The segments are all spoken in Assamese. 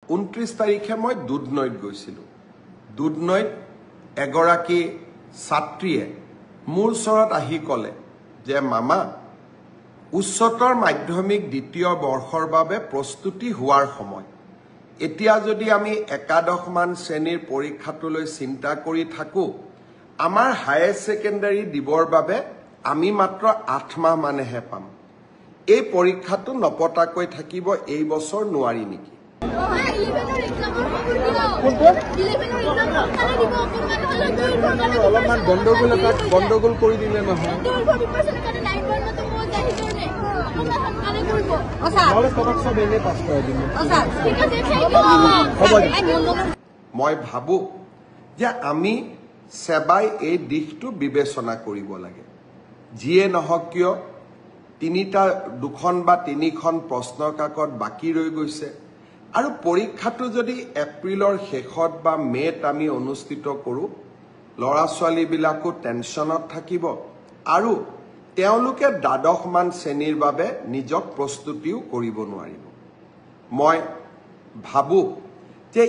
29 তাৰিখে মই দুধনৈত গৈছিলোঁ। দুধনৈত এগৰাকী ছাত্ৰীয়ে মোৰ ওচৰত আহি ক'লে যে মামা উচ্চতৰ মাধ্যমিক দ্বিতীয় বৰ্ষৰ বাবে প্ৰস্তুতি হোৱাৰ সময়। এতিয়া যদি আমি একাদশমান শ্ৰেণীৰ পৰীক্ষাটোলৈ চিন্তা কৰি থাকোঁ, আমাৰ হায়াৰ ছেকেণ্ডাৰী দিবৰ বাবে আমি মাত্ৰ 8 মাহ মানেহে পাম। এই পৰীক্ষাটো নপতাকৈ থাকিব এই বছৰ নোৱাৰি নেকি? অলপমান গণ্ডগোল কৰি দিলে নহয়। মই ভাবোঁ যে আমি সেবাই এই দিশটো বিবেচনা কৰিব লাগে। যিয়ে নহওক কিয় 2খন বা 3খন প্ৰশ্ন কাকত বাকী ৰৈ গৈছে আৰু পৰীক্ষাটো যদি এপ্ৰিলৰ শেষত বা মে'ত আমি অনুষ্ঠিত কৰোঁ, ল'ৰা ছোৱালীবিলাকো টেনশ্যনত থাকিব আৰু তেওঁলোকে দ্বাদশমান শ্ৰেণীৰ বাবে নিজক প্ৰস্তুতিও কৰিব নোৱাৰিব। মই ভাবোঁ যে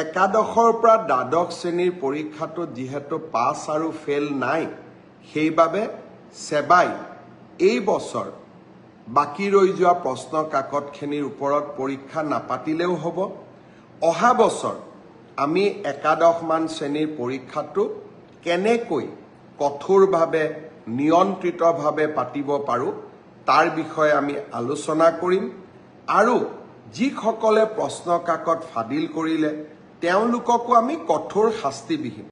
একাদশৰ পৰা দ্বাদশ শ্ৰেণীৰ পৰীক্ষাটোত যিহেতু পাছ আৰু ফেইল নাই, সেইবাবে সেবাই এই বছৰ বাকী ৰৈ যোৱা প্ৰশ্ন কাকতখিনিৰ ওপৰত পৰীক্ষা নাপাতিলেও হ'ব। অহা বছৰ আমি একাদশমান শ্ৰেণীৰ পৰীক্ষাটো কেনেকৈ কঠোৰভাৱে নিয়ন্ত্ৰিতভাৱে পাতিব পাৰোঁ তাৰ বিষয়ে আমি আলোচনা কৰিম আৰু যিসকলে প্ৰশ্ন কাকত ফাদিল কৰিলে তেওঁলোককো আমি কঠোৰ শাস্তি বিহিম।